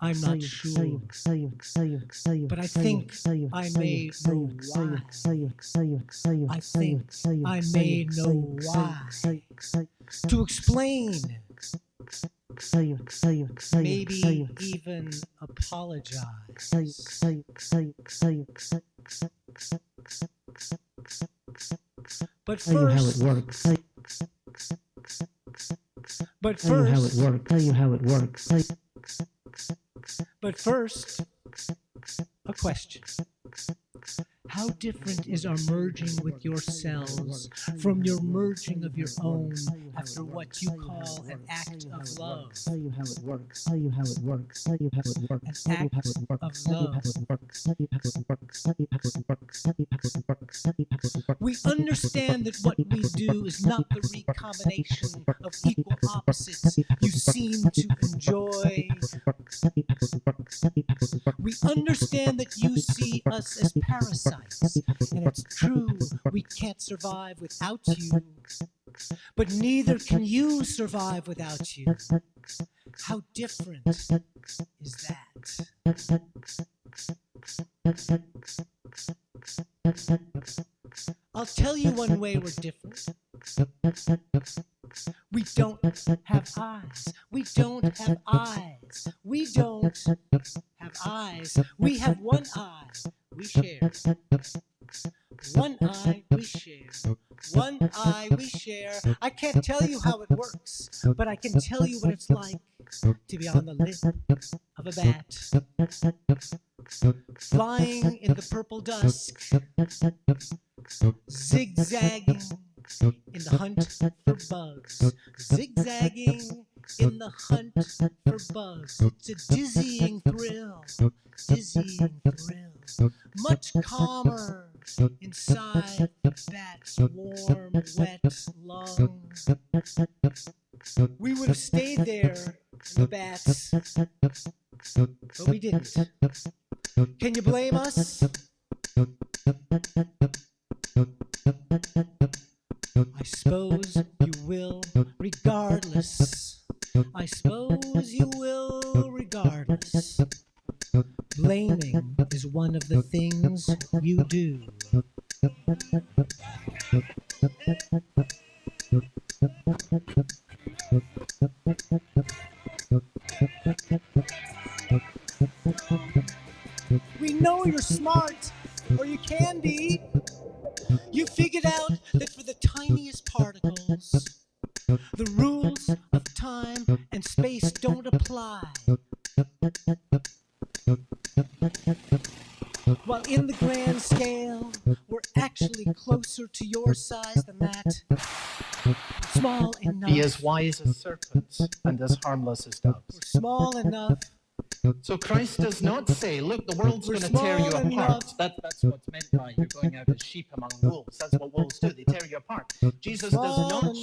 I'm not sure. But I think I may know why. I think I may know why. To explain, maybe even apologize. But first, But first, a question. How different is our merging with yourselves from your merging of your own after what you call an act of love? An act of love. We understand that what we do is not the recombination of equal opposites you seem to enjoy. We understand that you see us as parasites, and it's true, we can't survive without you. But neither can you survive without you. How different is that? I'll tell you one way we're different. We don't have eyes. We don't have eyes. We don't have eyes. We have one eye. We share. One eye we share. One eye we share. I can't tell you how it works, but I can tell you what it's like to be on the lip of a bat, flying in the purple dusk, zigzagging in the hunt for bugs, zigzagging in the hunt for bugs. It's a dizzying thrill, much calmer inside the bat's warm, wet lungs. We would have stayed there in the bats, but we didn't. Can you blame us? I suppose you will, regardless. I suppose you will, regardless. Blaming is one of the things you do. We know you're smart, or you can be. You figured out that for the tiniest particles, the rules of time and space don't apply. While in the grand scale, we're actually closer to your size than that. Small enough. Be as wise as serpents and as harmless as doves. We're small enough. So Christ does not say, look, the world's going to tear you apart. That's what's meant by you're going out as sheep among wolves. That's what wolves do. They tear you apart. Jesus does not.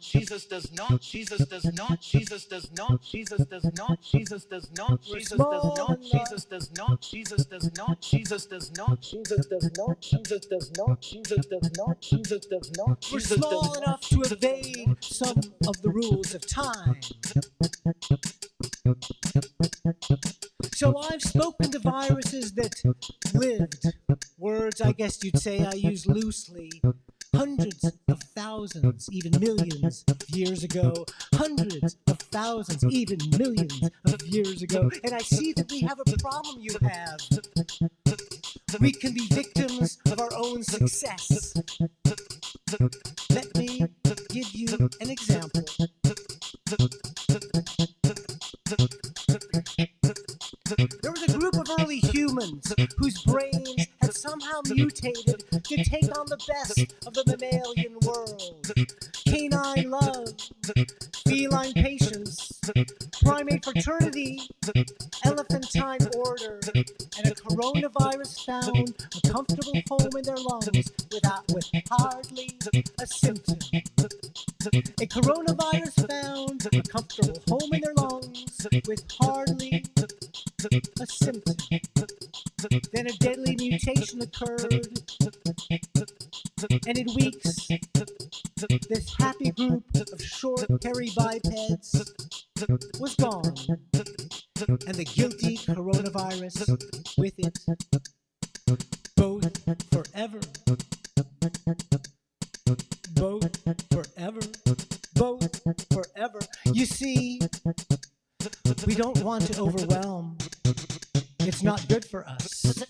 Jesus does not. Jesus does not. Jesus does not. Jesus does not. Jesus does not. Jesus does not. Jesus does not. Jesus does not. Jesus does not. Jesus does not. Jesus does not. Jesus does not. Jesus does not. Jesus does not. We're small enough to evade some of the rules of time. So I've spoken to viruses that lived, words I guess you'd say I use loosely, hundreds of thousands, even millions of years ago, hundreds of thousands, even millions of years ago, and I see that we have a problem you have. We can be victims of our own success. Let me give you an example. There was a group of early humans whose brains had somehow mutated to take on the best of the mammalian world. Canine love, feline patience, primate fraternity, elephantine order, and a coronavirus found a comfortable home in their lungs with hardly a symptom. A coronavirus found a comfortable home in their lungs with hardly a symptom. Then a deadly mutation occurred, and in weeks, this happy group of short, hairy bipeds was gone, and the guilty coronavirus with it, both forever. Both forever. Both forever. You see, we don't want to overwhelm. It's not good for us.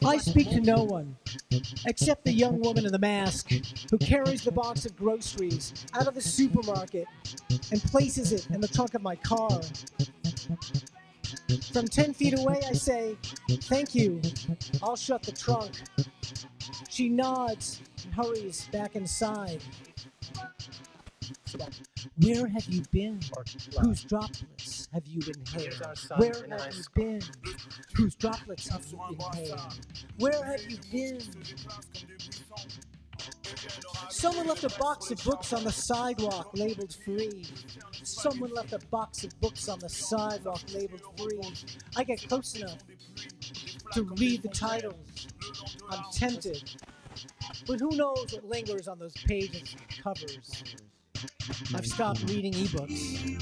I speak to no one except the young woman in the mask who carries the box of groceries out of the supermarket and places it in the trunk of my car. From 10 feet away, I say, "Thank you, I'll shut the trunk." She nods and hurries back inside. Where have you been? Whose droplets have you inhaled? Where have you been? Whose droplets have you inhaled? Where have you been? Someone left a box of books on the sidewalk labeled free. Someone left a box of books on the sidewalk labeled free. I get close enough to read the titles. I'm tempted. But who knows what lingers on those pages and covers? I've stopped reading ebooks.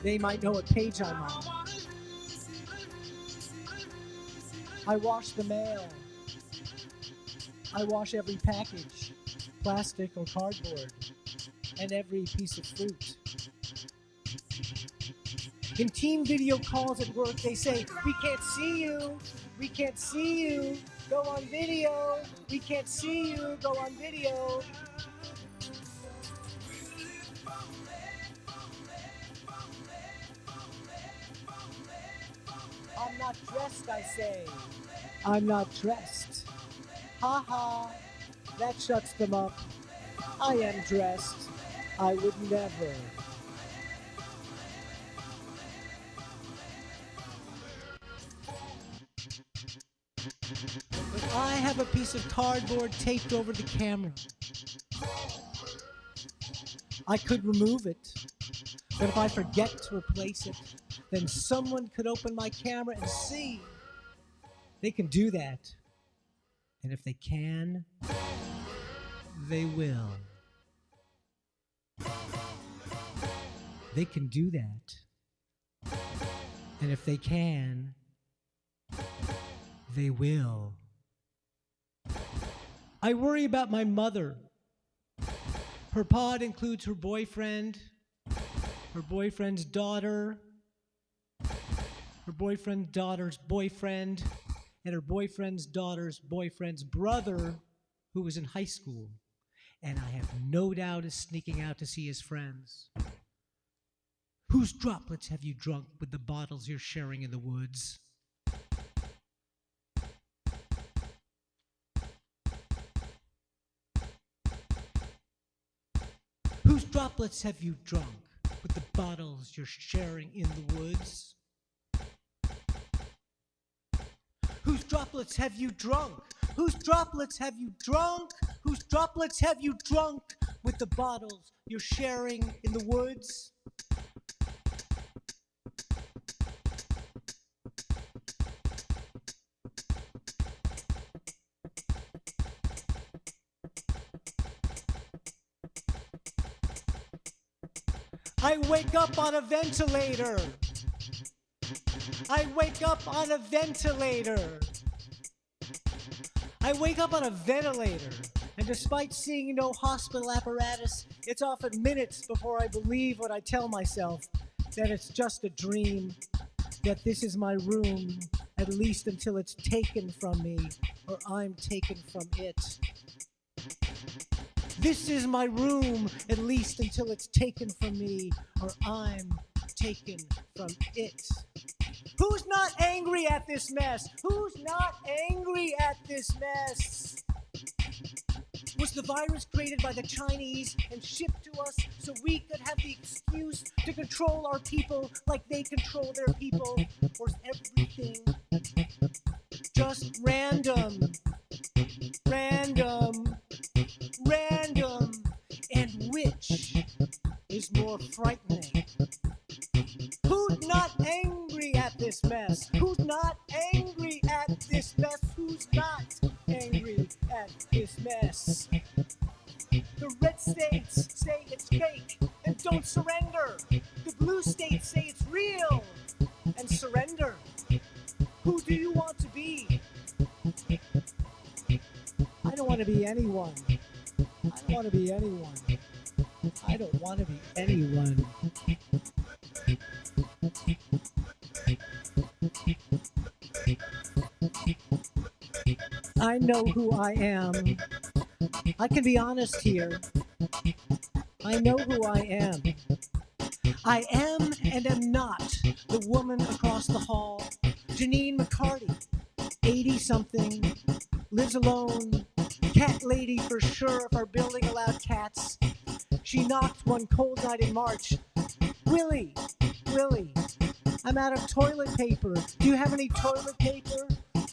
They might know what page I'm on. I wash the mail. I wash every package, plastic or cardboard, and every piece of fruit. In team video calls at work, they say, "We can't see you. We can't see you. Go on video. We can't see you. Go on video." I'm not dressed, I say. I'm not dressed. Ha ha. That shuts them up. I am dressed. I would never. But I have a piece of cardboard taped over the camera. I could remove it, but if I forget to replace it, then someone could open my camera and see. They can do that. And if they can, they will. They can do that. And if they can, they will. I worry about my mother. Her pod includes her boyfriend, her boyfriend's daughter, her boyfriend's daughter's boyfriend, and her boyfriend's daughter's boyfriend's brother, who was in high school, and I have no doubt is sneaking out to see his friends. Whose droplets have you drunk with the bottles you're sharing in the woods? Whose droplets have you drunk with the bottles you're sharing in the woods? Whose droplets have you drunk? Whose droplets have you drunk? Whose droplets have you drunk with the bottles you're sharing in the woods? I wake up on a ventilator. I wake up on a ventilator. I wake up on a ventilator, and despite seeing no hospital apparatus, it's often minutes before I believe what I tell myself, that it's just a dream, that this is my room, at least until it's taken from me, or I'm taken from it. This is my room, at least until it's taken from me, or I'm taken from it. Who's not angry at this mess? Who's not angry at this mess? Was the virus created by the Chinese and shipped to us so we could have the excuse to control our people like they control their people? Or is everything just random? Random. Random. And which is more frightening? Who's not angry at this mess? Who's not angry at this mess? Who's not angry at this mess? The red states say it's fake and don't surrender. The blue states say it's real and surrender. Who do you want to be? I don't want to be anyone. I don't want to be anyone. I don't want to be anyone. I know who I am. I can be honest here. I know who I am. I am and am not the woman across the hall. Janine McCarty, 80-something, lives alone. Cat lady for sure if our building allowed cats. She knocked one cold night in March. Willie, I'm out of toilet paper. Do you have any toilet paper?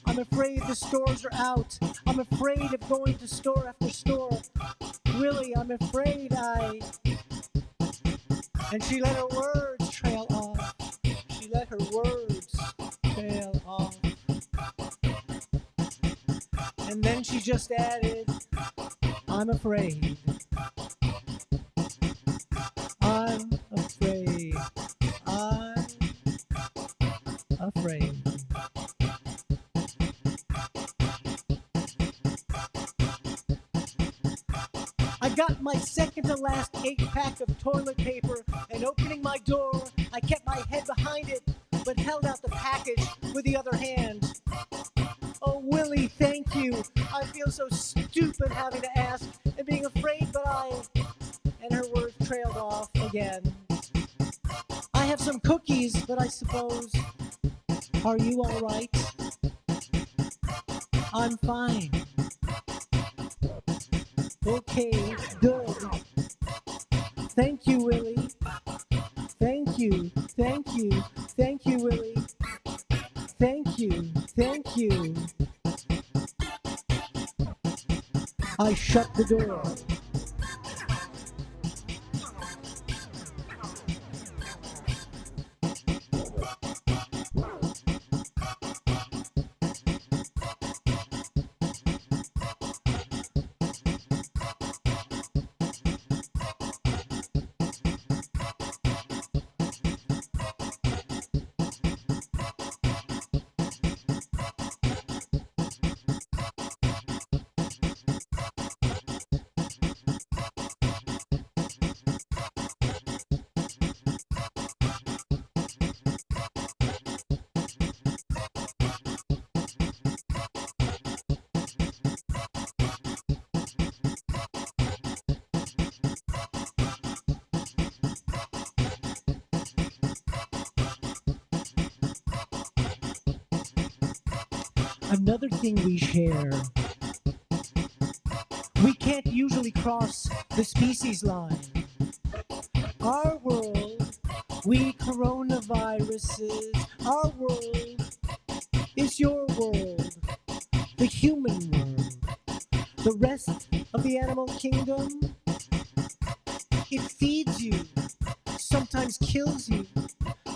I'm afraid the stores are out. I'm afraid of going to store after store. Willie, I'm afraid And she let her words trail off. She let her words trail off. And then she just added, I'm afraid. I'm afraid. I'm afraid. I got my second to last 8-pack of toilet paper, and opening my door, I kept my head behind it, but held out the package with the other hand. Oh, Willie, thank you. I feel so stupid having to ask and being afraid, but And her words trailed off again. I have some cookies, but I suppose. Are you all right? I'm fine. Okay, good. Thank you, Willie. Thank you, Willie. Thank you. I shut the door. Another thing we share. We can't usually cross the species line. Our world, we coronaviruses, our world is your world, the human world. The rest of the animal kingdom, it feeds you, sometimes kills you,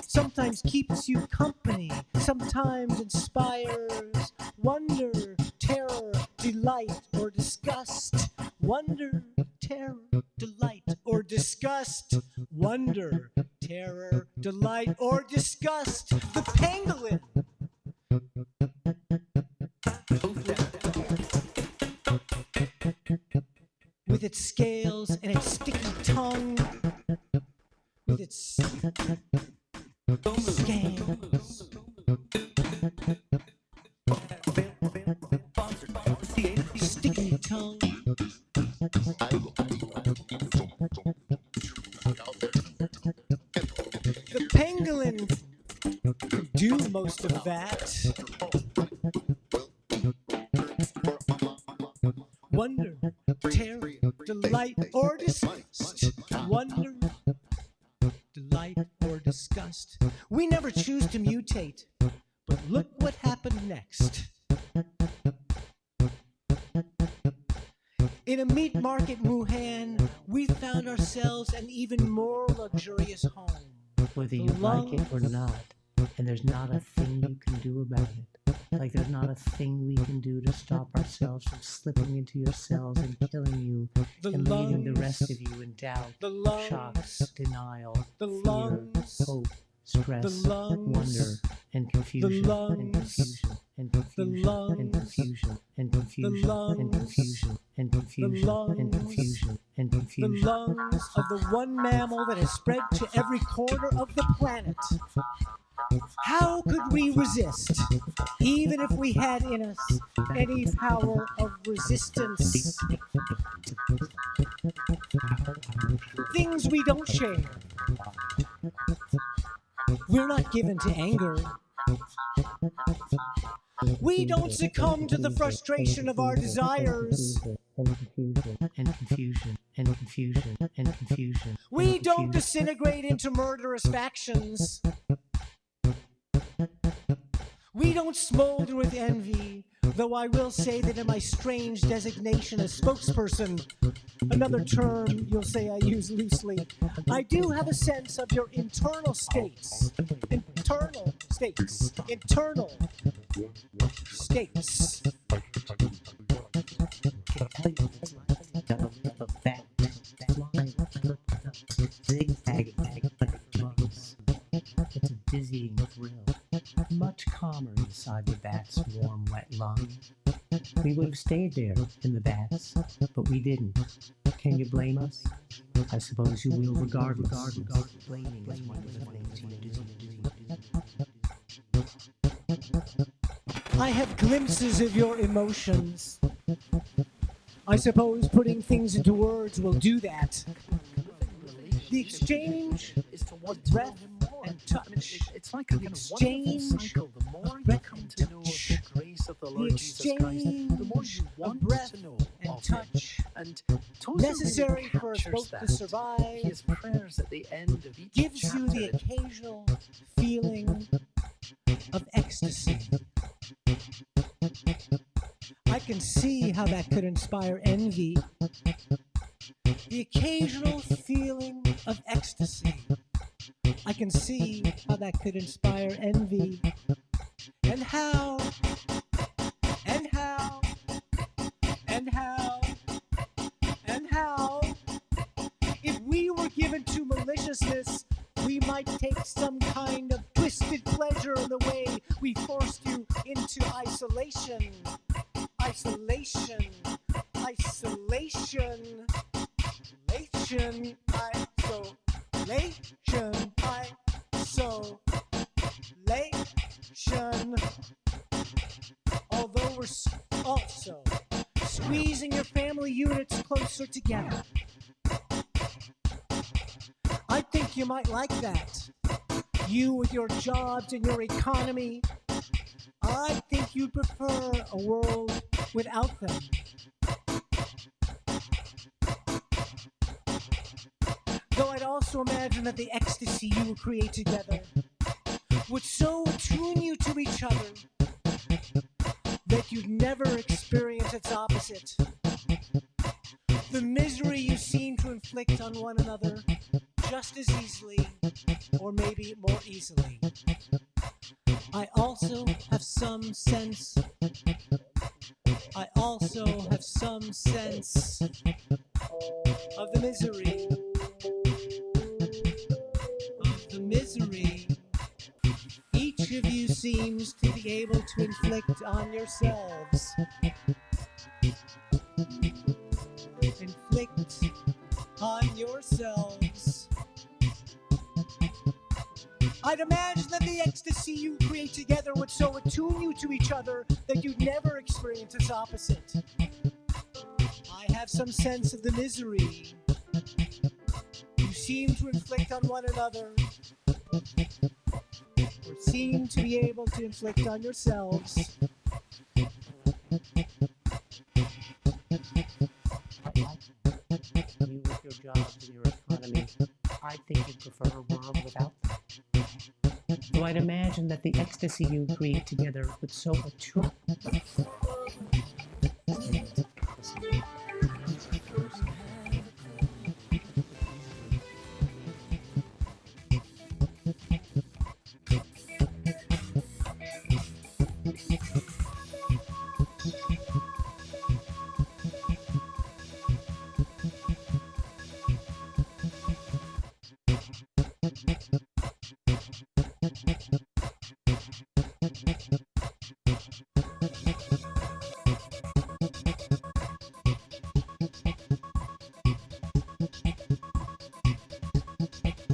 sometimes keeps you company, sometimes inspires wonder, terror, delight, or disgust. Wonder, terror, delight, or disgust. Wonder, terror, delight, or disgust. The pangolin. With its scales and its sticky tongue. With its scales. tongue. The pangolin could do most of that. Wonder, terror, delight, or disgust. Wonder, delight, or disgust. We never choose to mutate, but look what happened next. In a meat market Wuhan, we found ourselves an even more luxurious home. Whether you like it or not, and there's not a thing you can do about it. Like there's not a thing we can do to stop ourselves from slipping into your cells and killing you and leaving the rest of you in doubt, shock, denial, fear, hope, stress, wonder, and confusion, and confusion, and confusion, and confusion, and confusion, and confusion, and confusion, and confusion, and confusion. The lungs of the one mammal that has spread to every corner of the planet. How could we resist, even if we had in us any power of resistance? Things we don't share. We're not given to anger. We don't succumb to the frustration of our desires. And confusion, and confusion, and confusion. We don't disintegrate into murderous factions. We don't smolder with envy, though I will say that in my strange designation as spokesperson, another term you'll say I use loosely, I do have a sense of your internal states. Internal states. Internal states. It's a dizzying thrill, much calmer inside the bat's warm, wet lung. We would have stayed there in the bats, but we didn't. Can you blame us? I suppose you will, regardless. Blaming is one of the things you do. I have glimpses of your emotions. I suppose putting things into words will do that. The exchange of breath and touch. It's like a kind of wonderful cycle. The more you come to know the grace of the Lord Jesus Christ, the more you want to know and touch. And Tozer necessary really for us both that. to survive. His prayers at the end of each gives chapter. you the occasional feeling of ecstasy. I can see how that could inspire envy. The occasional feeling of ecstasy. I can see how that could inspire envy. And how, and how, and how, and how, if we were given to maliciousness, we might take some kind of twisted pleasure in the way we forced you into isolation. Isolation. Isolation. Isolation. Isolation. Isolation. Although we're also squeezing your family units closer together. I think you might like that. You with your jobs and your economy. I think you'd prefer a world without them. Though I'd also imagine that the ecstasy you would create together would so attune you to each other that you'd never experience its opposite. The misery you seem to inflict on one another just as easily, or maybe more easily. I also have some sense of the misery. Each of you seems to be able to inflict on yourselves. Inflict on yourselves. I'd imagine that the ecstasy you create together would so attune you to each other that you'd never experience its opposite. have some sense of the misery you seem to inflict on one another, or seem to be able to inflict on yourselves. You with your jobs and your economy, I think you'd prefer a world without them. Though I'd imagine that the ecstasy you create together would so attract.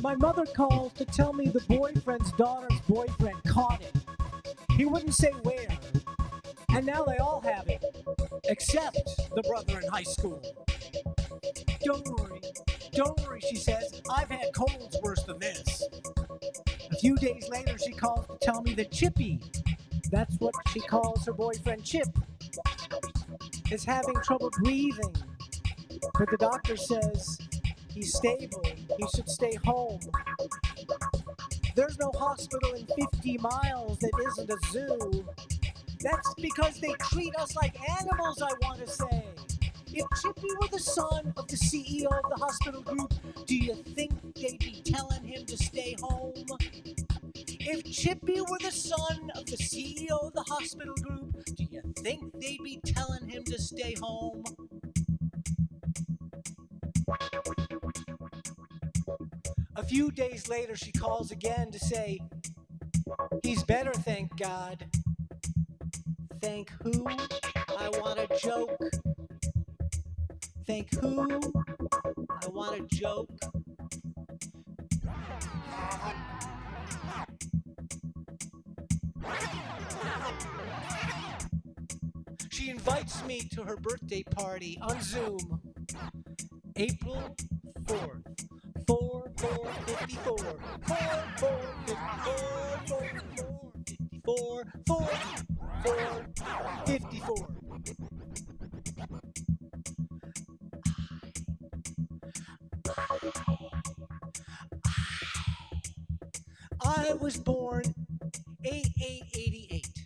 My mother called to tell me the boyfriend's daughter's boyfriend caught it. He wouldn't say where. And now they all have it. Except the brother in high school. Don't worry, she says. I've had colds worse than this. A few days later, she calls to tell me that Chippy, that's what she calls her boyfriend Chip, is having trouble breathing. But the doctor says he's stable. He should stay home. There's no hospital in 50 miles that isn't a zoo. That's because they treat us like animals, I want to say. If Chippy were the son of the CEO of the hospital group, do you think they'd be telling him to stay home? If Chippy were the son of the CEO of the hospital group, do you think they'd be telling him to stay home? A few days later, she calls again to say, he's better, thank God. Thank who? I want a joke. Thank who? I want a joke. She invites me to her birthday party on Zoom. April 4th. 4/4/54. 4/4/54. 4/4/54. I was born 8/8/88.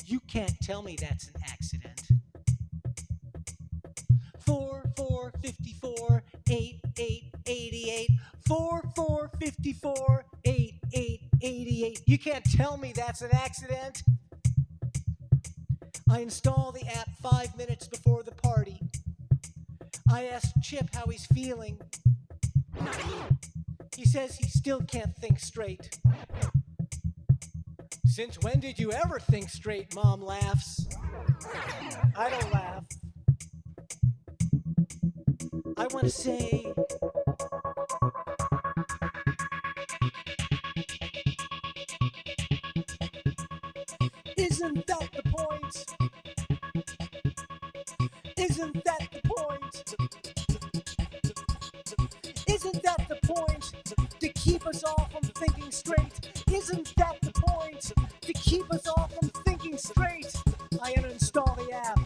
You can't tell me that's an accident. 4/4/54. 8/8/88. 4/4/54. 8/8/88. You can't tell me that's an accident. I install the app 5 minutes before the party. I asked Chip how he's feeling. He says he still can't think straight. Since when did you ever think straight? Mom laughs. I don't laugh. I want to say, isn't that the point? Isn't that the point? Isn't that the point? To keep us all from thinking straight. Isn't that the point? To keep us all from thinking straight. I uninstall the app,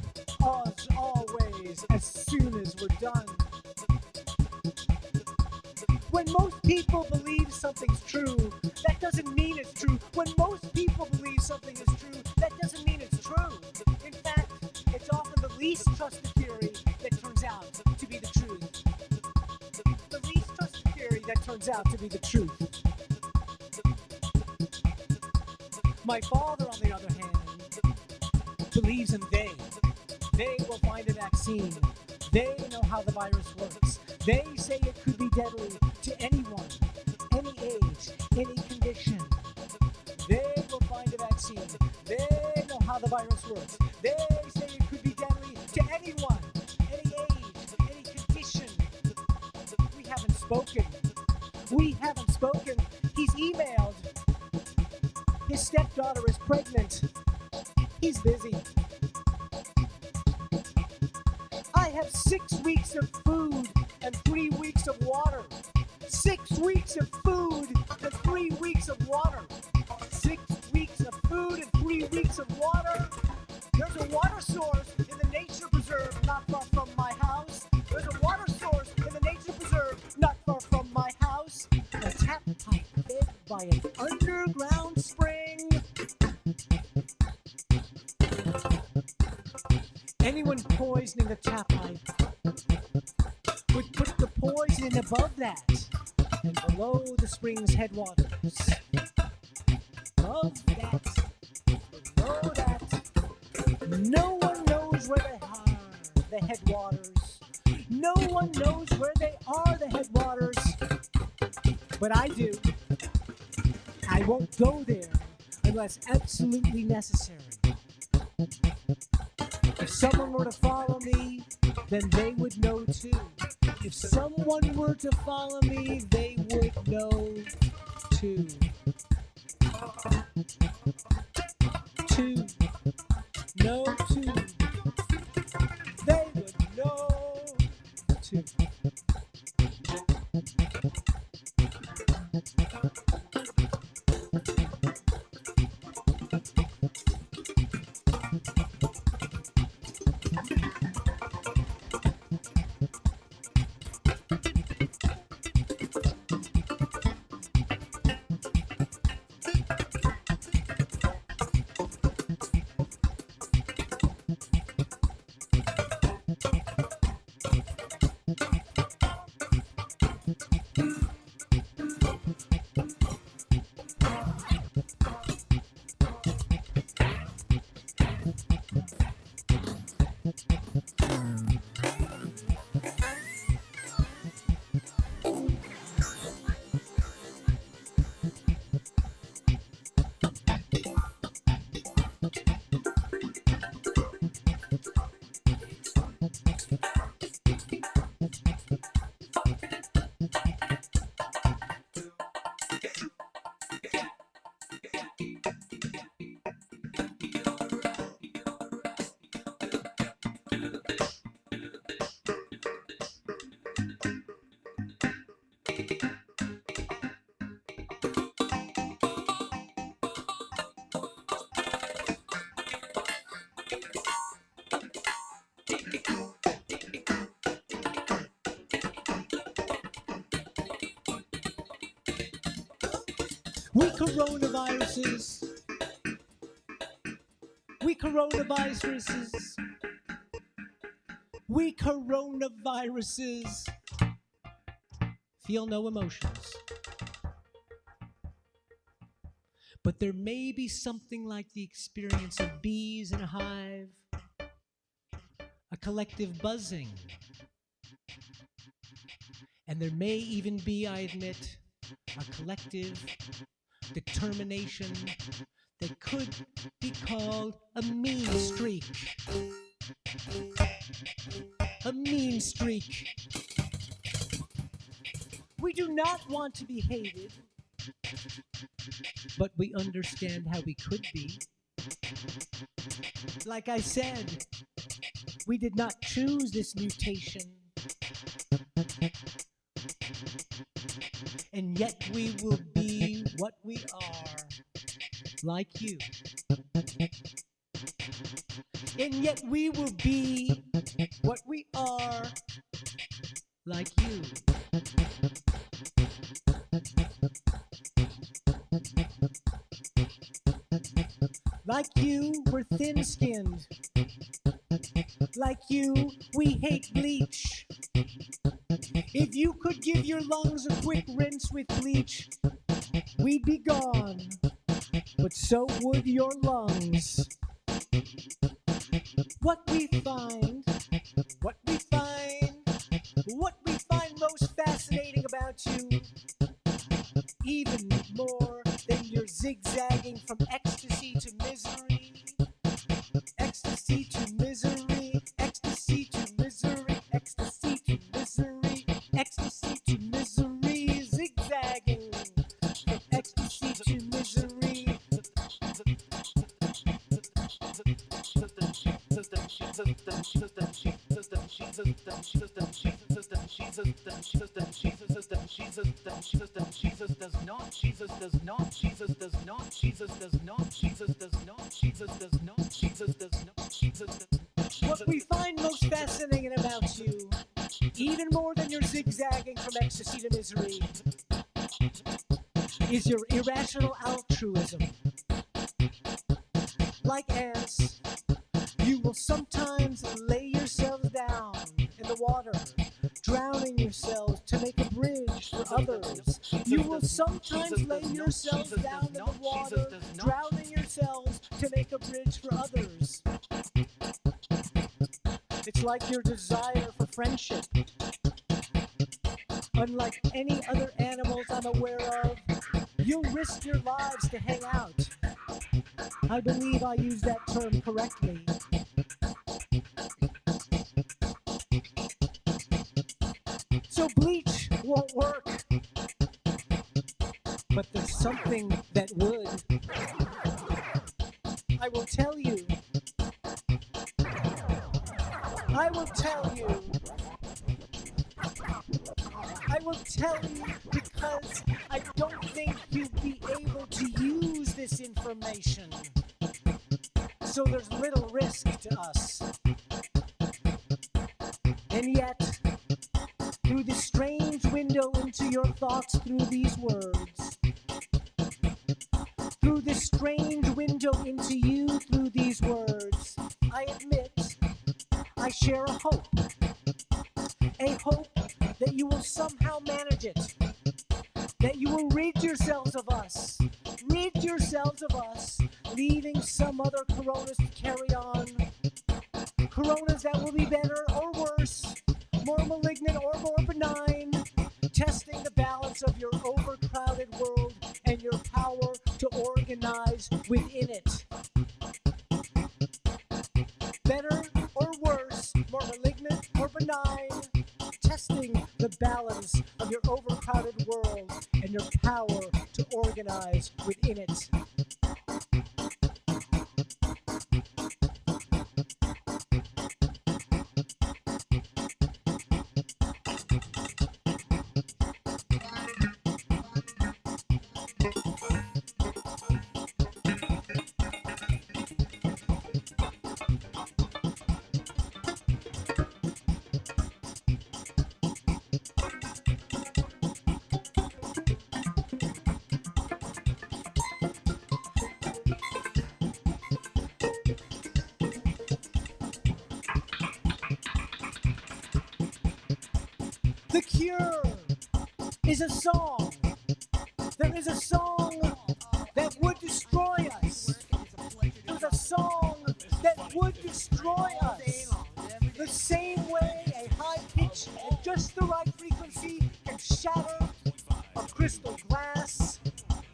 as always, as soon as we're done. When most people believe something's true, that doesn't mean it's true. When most people believe something is true, that doesn't mean it's true. In fact, it's often the least trusted theory that turns out to be the truth. The least trusted theory that turns out to be the truth. My father, on the other hand, believes in they. They will find a vaccine. They know how the virus works. They say it could be deadly to anyone, any age, any condition. They will find a vaccine. They know how the virus works. They say it could be deadly to anyone, any age, any condition. We haven't spoken. We haven't spoken. He's emailed. His stepdaughter is pregnant. He's busy. have 6 weeks of food and 3 weeks of water. 6 weeks of food and 3 weeks of water. 6 weeks of food and 3 weeks of water. There's a water source in the nature preserve not far from my house. There's a water source in the nature preserve not far from my house. A tap pipe fed by an underground spring. Anyone poisoning the tap pipe would put the poison above that and below the spring's headwaters. Above that, below that. No one knows where they are, the headwaters. No one knows where they are, the headwaters. But I do. I won't go there unless absolutely necessary. If someone were to follow me, then they would know too. If someone were to follow me, they would know too. Two. No two. They would know too. We coronaviruses feel no emotions. But there may be something like the experience of bees in a hive, a collective buzzing. And there may even be, I admit, a collective determination that could be called a mean streak. A mean streak. We do not want to be hated, but we understand how we could be. Like I said, we did not choose this mutation. And yet we will be what we are, like you. And yet we will be what we are, like you. Like you, we're thin-skinned. Like you, we hate bleach. If you could give your lungs a quick rinse with bleach, we'd be gone. But so would your lungs. What we find most fascinating about you, even more than your zigzagging from ecstasy to misery, ecstasy to misery, ecstasy to misery, ecstasy to misery, ecstasy to misery, zigzagging from ecstasy to misery. What we find most fascinating about you, even more than your zigzagging from ecstasy to misery, is your irrational altruism. Like ants, you will sometimes lay yourselves down in the water, drowning yourselves to make a bridge for others. You will sometimes lay yourselves down in the water, drowning yourselves to make a bridge for others. It's like your desire for friendship. Unlike any other animals I'm aware of, you'll risk your lives to hang out. I believe I use that term correctly. So bleach won't work. But there's something that would. I will tell you. I will tell you. I will tell you because I don't think you'd be able to use this information. So there's little risk to us. And yet, through the strange window into your thoughts through these words, through the strange window into you through these words, I admit I share a hope that you will somehow manage it, that you will rid yourselves of us, leaving some other coronas to carry on, coronas that will be better or worse, more malignant or more benign, testing the balance of your overcrowded world and your power to organize within it. Better or worse, more malignant or benign, testing the balance of your overcrowded world and your power to organize within it. The Cure is a song. There is a song that would destroy us. There's a song that would destroy us. The same way a high pitch at just the right frequency can shatter a crystal glass.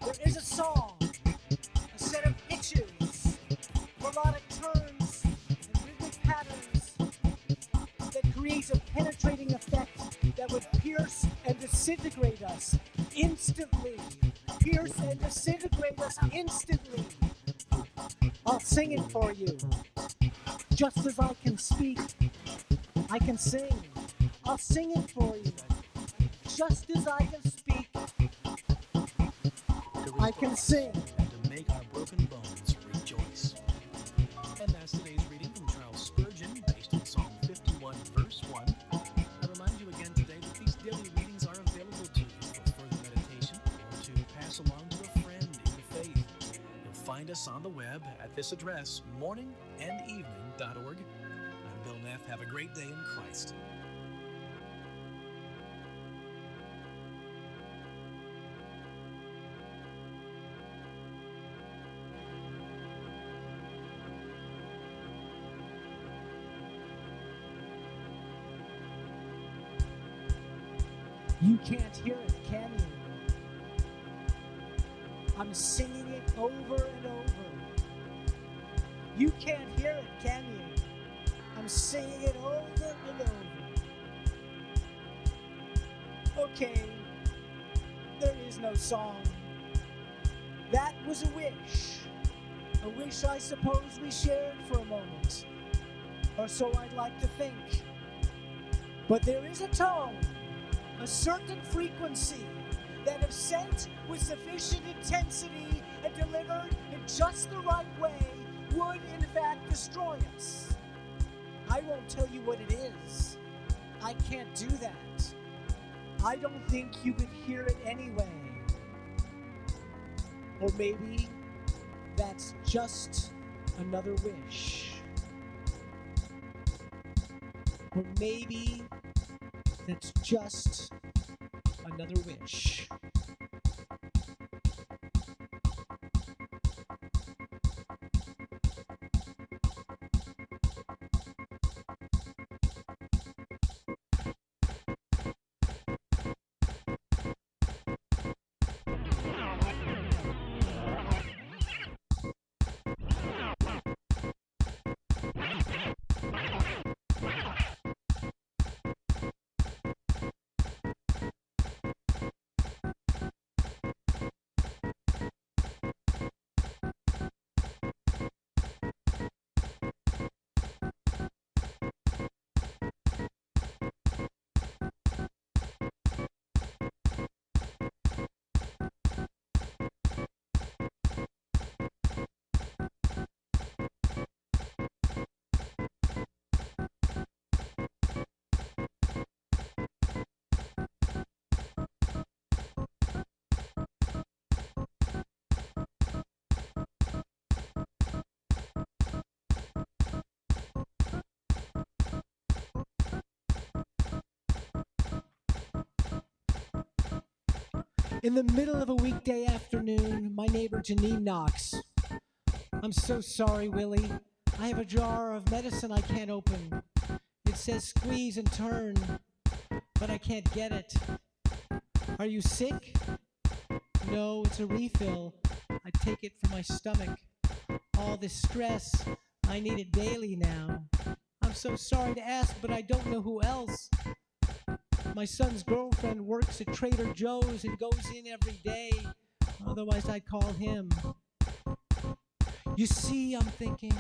There is a song, a set of pitches, melodic turns, and rhythmic patterns that creates a penetrating effect that would pierce and disintegrate us instantly. Pierce and disintegrate us instantly. I'll sing it for you. Just as I can speak, I can sing. I'll sing it for you. Just as I can speak, I can sing. To make our broken bones rejoice. And that's today's reading from Charles Spurgeon, based on Psalm 51, verse 1. I remind you again today that these daily readings are available to you for further meditation or to pass along to a friend in the faith. You'll find us on the web at this address, morningandevening.org. I'm Bill Neff. Have a great day in Christ. You can't hear it, can you? I'm singing it over and over. You can't hear it, can you? I'm singing it over and over. Okay, there is no song. That was a wish I suppose we shared for a moment. Or so I'd like to think. But there is a tone, a certain frequency that if sent with sufficient intensity and delivered in just the right way would in fact destroy us. I won't tell you what it is. I can't do that. I don't think you could hear it anyway. Or maybe that's just another wish. Or maybe that's just another wish. In the middle of a weekday afternoon, my neighbor Janine knocks. I'm so sorry, Willie. I have a jar of medicine I can't open. It says squeeze and turn, but I can't get it. Are you sick? No, it's a refill. I take it for my stomach. All this stress, I need it daily now. I'm so sorry to ask, but I don't know who else. My son's girlfriend works at Trader Joe's and goes in every day. Otherwise, I'd call him. You see, I'm thinking.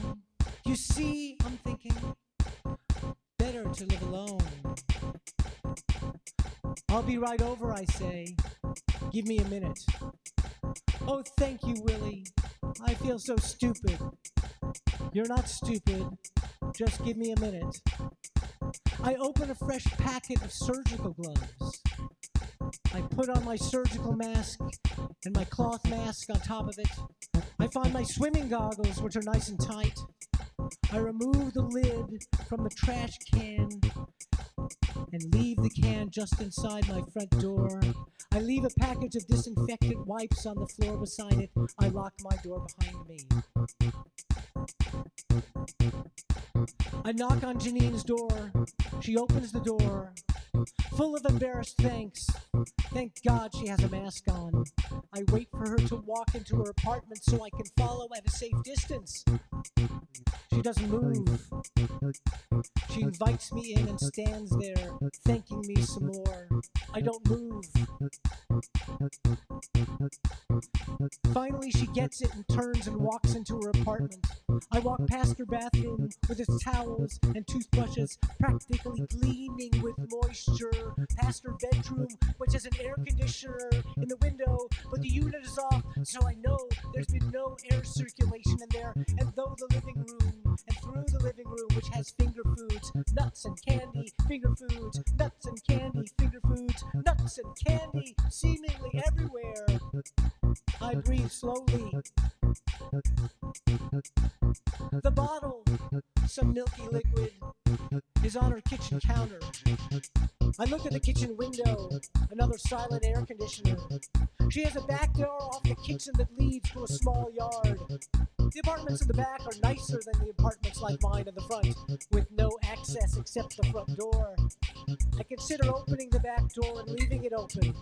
Better to live alone. I'll be right over, I say. Give me a minute. Oh, thank you, Willie. I feel so stupid. You're not stupid. Just give me a minute. I open a fresh packet of surgical gloves. I put on my surgical mask and my cloth mask on top of it. I find my swimming goggles, which are nice and tight. I remove the lid from the trash can and leave the can just inside my front door. I leave a package of disinfectant wipes on the floor beside it. I lock my door behind me. I knock on Janine's door. She opens the door, full of embarrassed thanks. Thank God she has a mask on. I wait for her to walk into her apartment so I can follow at a safe distance. She doesn't move. She invites me in and stands there, thanking me some more. I don't move. Finally, she gets it and turns and walks into her apartment. I walk past her bathroom with its towels and toothbrushes practically gleaming with moisture, past her bedroom, which has an air conditioner in the window, but the unit is off, so I know there's been no air circulation in there, and through the living room, which has finger foods, nuts and candy, finger foods, nuts and candy, finger foods, nuts and candy, seemingly everywhere. I breathe slowly. The bottle, some milky liquid, is on her kitchen counter. I look at the kitchen window, another silent air conditioner. She has a back door off the kitchen that leads to a small yard. The apartments in the back are nicer than the apartments like mine in the front, with no access except the front door. I consider opening the back door and leaving it open.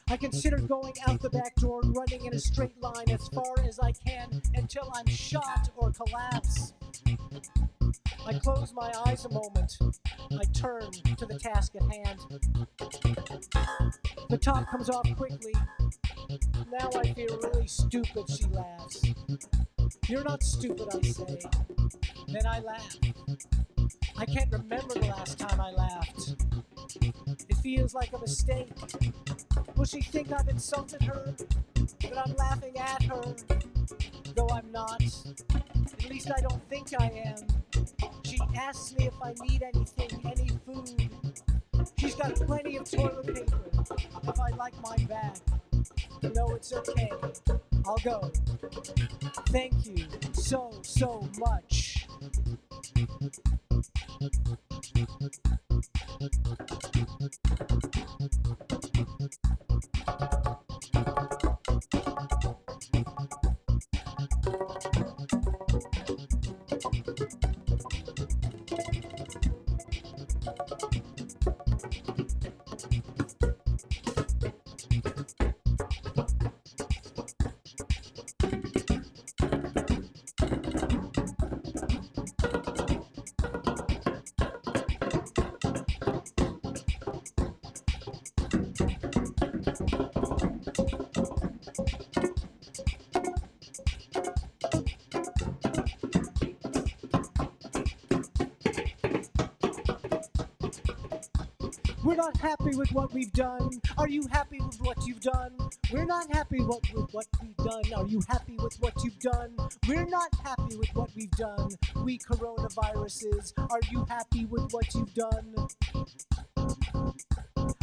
I consider going out the back door and running in a straight line as far as I can until I'm shot or collapse. I close my eyes a moment. I turn to the task at hand. The top comes off quickly. Now I feel really stupid, she laughs. You're not stupid, I say. Then I laugh. I can't remember the last time I laughed. feels like a mistake? Will she think I've insulted her? That I'm laughing at her? Though I'm not. At least I don't think I am. She asks me if I need anything, any food. She's got plenty of toilet paper. If I like mine back. No, it's okay. I'll go. Thank you so, so much. We're not happy with what we've done. Are you happy with what you've done? We're not happy with what we've done. Are you happy with what you've done? We're not happy with what we've done. We coronaviruses. Are you happy with what you've done?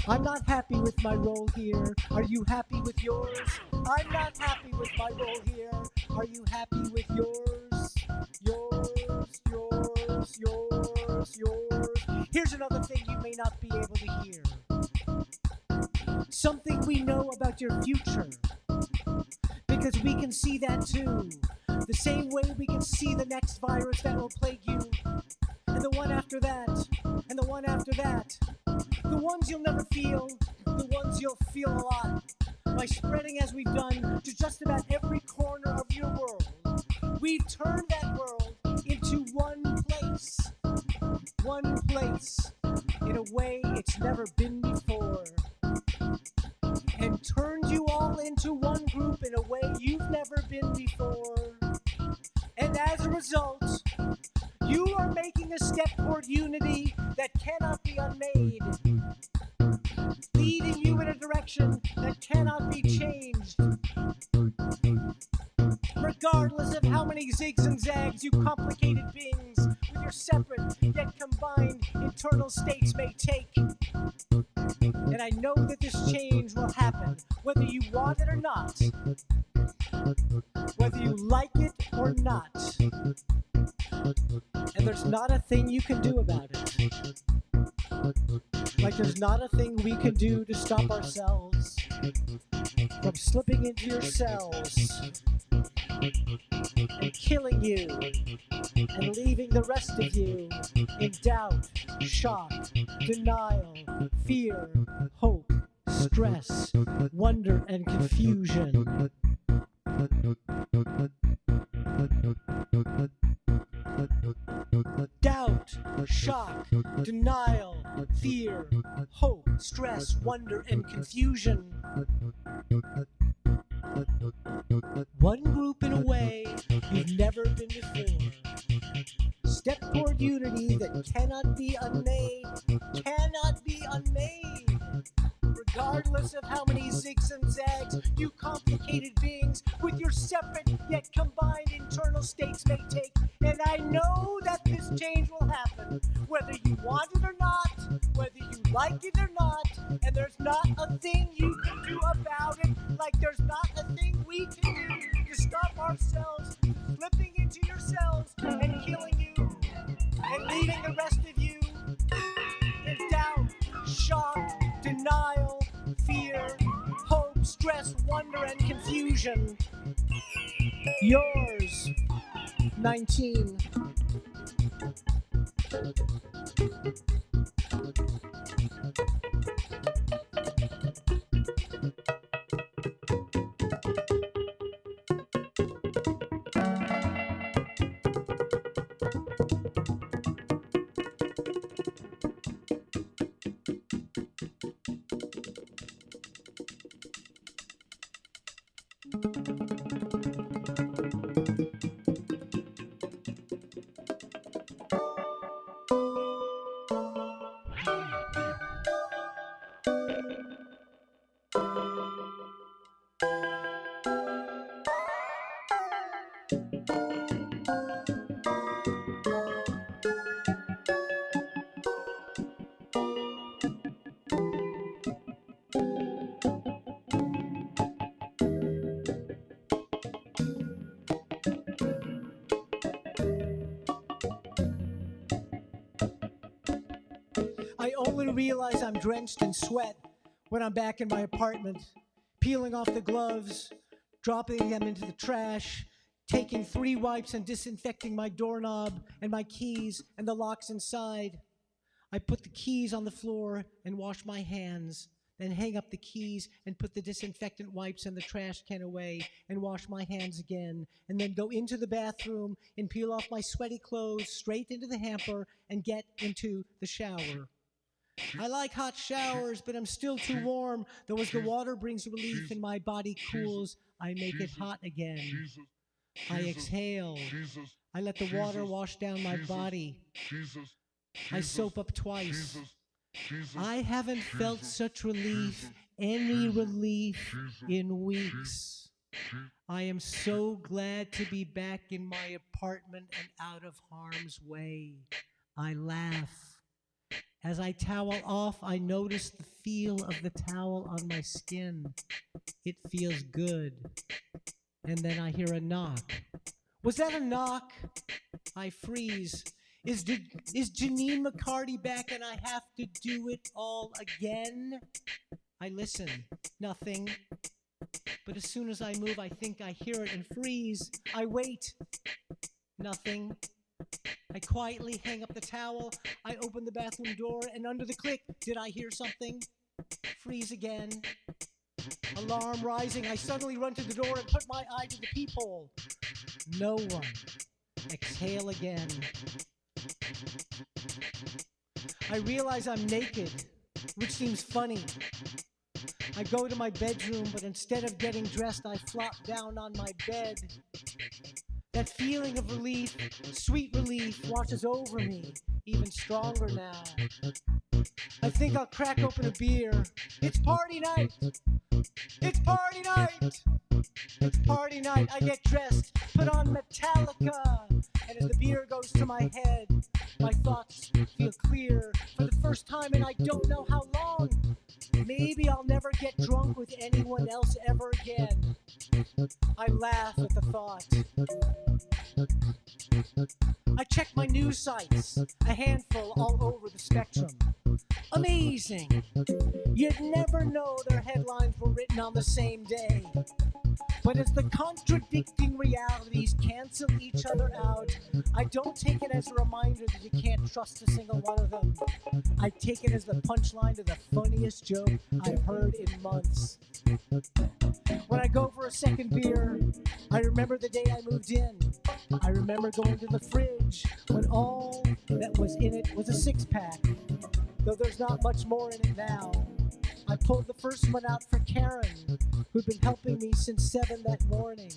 I'm not happy with my role here. Are you happy with yours? I'm not happy with my role here. Are you happy with yours? Yours. Here's another thing you may not be able to hear. Something we know about your future. Because we can see that too. The same way we can see the next virus that will plague you. And the one after that. And the one after that. The ones you'll never feel. The ones you'll feel a lot. By spreading as we've done to just about every corner of your world. We've turned that world into one place. One place. In a way it's never been before. And turned you all into one group in a way you've never been before. And as a result, you are making a step toward unity that cannot be unmade. Leading you in a direction that cannot be changed. Regardless of how many zigs and zags you complicated beings with your separate yet combined internal states may take. And I know that this change will happen, whether you want it or not. Whether you like it or not. And there's not a thing you can do about it. Like there's not a thing we can do to stop ourselves from slipping into your cells and killing you and leaving the rest of you in doubt, shock, denial, fear, hope, stress, wonder, and confusion. Doubt, shock, denial, fear, hope, stress, wonder, and confusion. One group in a way you've never been before. Step toward unity that cannot be unmade. Cannot be unmade. Regardless of how many zigs and zags you complicated beings with your separate yet combined internal states may take. And I know that this change will happen, whether you want it or not, whether you like it or not, and there's not a thing you can do about it, like there's not a thing we can do to stop ourselves from slipping into yourselves and killing you, and leaving the rest of you in doubt, shock, denial, fear, hope, stress, wonder, and confusion. Yours, 19. I only realize I'm drenched in sweat when I'm back in my apartment, peeling off the gloves, dropping them into the trash, taking 3 wipes and disinfecting my doorknob and my keys and the locks inside. I put the keys on the floor and wash my hands, then hang up the keys and put the disinfectant wipes and the trash can away and wash my hands again, and then go into the bathroom and peel off my sweaty clothes straight into the hamper and get into the shower. I like hot showers, but I'm still too warm, though as the water brings relief and my body cools, I make it hot again. I exhale. I let the water wash down my body. I soap up twice. I haven't felt such relief, any relief, in weeks. I am so glad to be back in my apartment and out of harm's way. I laugh. As I towel off, I notice the feel of the towel on my skin. It feels good. And then I hear a knock. Was that a knock? I freeze. Is Janine McCarty back and I have to do it all again? I listen. Nothing. But as soon as I move, I think I hear it and freeze. I wait. Nothing. I quietly hang up the towel. I open the bathroom door, and under the click, did I hear something? Freeze again. Alarm rising. I suddenly run to the door and put my eye to the peephole. No one. Exhale again. I realize I'm naked, which seems funny. I go to my bedroom, but instead of getting dressed, I flop down on my bed. That feeling of relief, sweet relief, washes over me, even stronger now. I think I'll crack open a beer. It's party night! It's party night! It's party night. I get dressed, put on Metallica, and as the beer goes to my head, my thoughts feel clear for the first time in I don't know how long. Maybe I'll never get drunk with anyone else ever again. I laugh at the thought. I check my news sites, a handful all over the spectrum. Amazing! You'd never know their headlines were written on the same day. But as the contradicting realities cancel each other out, I don't take it as a reminder that you can't trust a single one of them. I take it as the punchline to the funniest joke I've heard in months. When I go for a second beer, I remember the day I moved in. I remember going to the fridge when all that was in it was a 6-pack, though there's not much more in it now. I pulled the first one out for Karen, who'd been helping me since 7 that morning.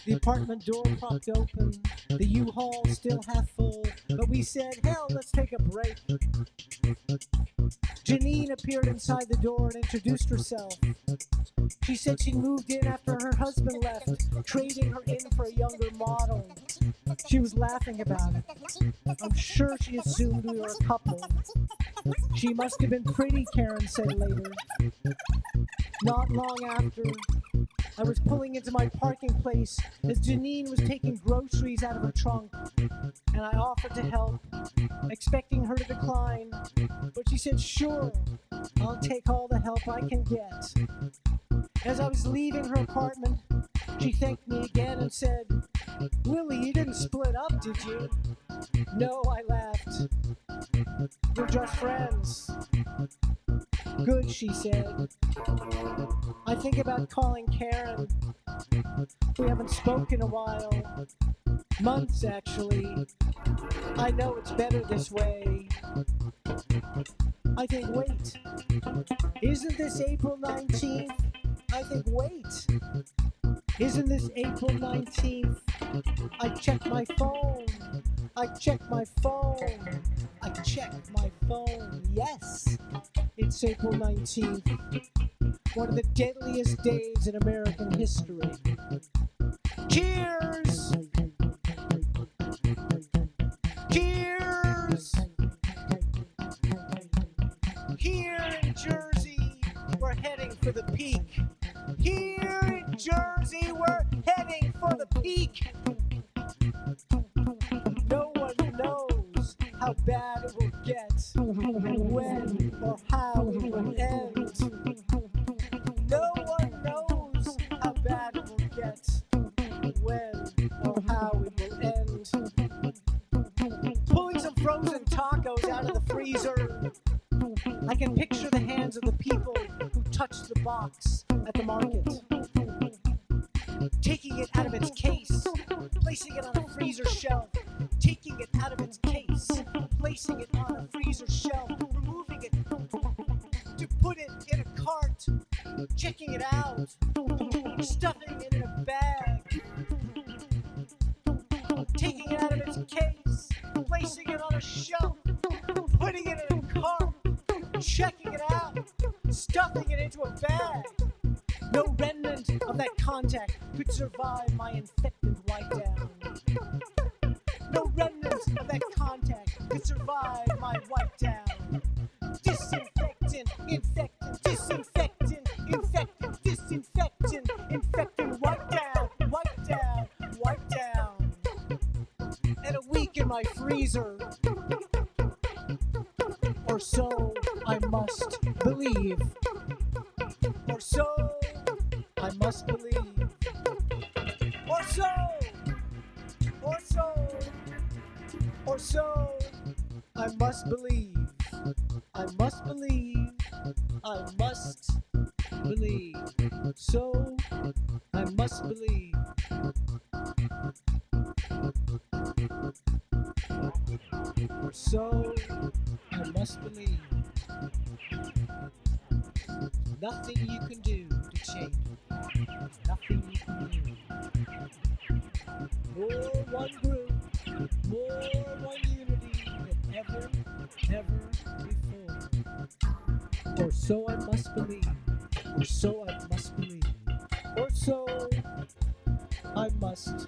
The apartment door propped open, the U-Haul still half full, but we said, hell, let's take a break. Janine appeared inside the door and introduced herself. She said she moved in after her husband left, trading her in for a younger model. She was laughing about it. I'm sure she assumed we were a couple. She must have been pretty, Karen said later. Not long after, I was pulling into my parking place as Janine was taking groceries out of her trunk, and I offered to help, expecting her to decline, but she said, sure, I'll take all the help I can get. As I was leaving her apartment, she thanked me again and said, Willie, you didn't split up, did you? No, I laughed. We're just friends. Good, she said. I think about calling Karen. We haven't spoken in a while. Months, actually. I know it's better this way. I think, wait. Isn't this April 19th? I think, wait. Isn't this April 19th? I check my phone. I check my phone. I check my phone. Yes, it's April 19th. One of the deadliest days in American history. Cheers! Cheers! Here in Jersey, we're heading for the peak. Here in Jersey, we're heading for the peak. No one knows how bad it will get. when or how it will end. No one knows how bad it will get, when or how it will end. Pulling some frozen tacos out of the freezer, I can picture the hands of the people who touched the box at the market, taking it out of its case, placing it on a freezer shelf, taking it out of its case, placing it on a freezer shelf, removing it to put it in a cart, checking it out, stuffing it in a bag, taking it out of its case, placing it on a shelf, putting it in a cart, checking it out, stuffing it into a bag. No remnant of that contact could survive my infected white down. No remnant of that contact could survive my white down. Disinfectant, infectant, disinfectant, infectant, disinfectant, infectant, white down, white down, white down. And a week in my freezer, or so I must believe. Or so I must believe. Or so, or so, or so I must believe. I must believe. I must believe. So I must believe. Or so I must believe. Nothing you can do to change it. Nothing you can do. More one group, more one unity than ever before. Or so I must believe. Or so I must believe. Or so I must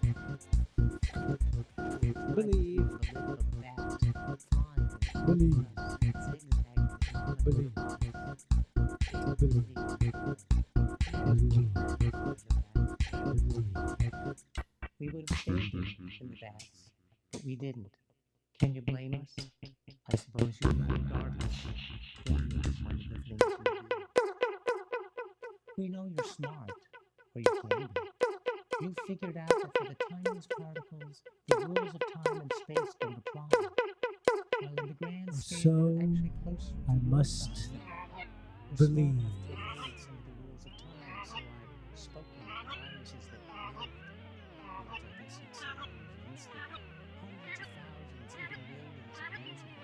believe. Believe. Believe. We would have stayed in the vats, but we didn't. Can you blame us? I suppose you would, regardless. Blame is one of the things you do. We know you're smart, or you can be. You figured out that for the tiniest particles, the rules of time and space don't apply. While in the grand scale, So we're actually closer to I your must side. We're believe. small enough to evade some of the rules of time, so I've spoken to viruses that lived. Or I guess you'd say you've used them hundreds of thousands, even millions of years ago.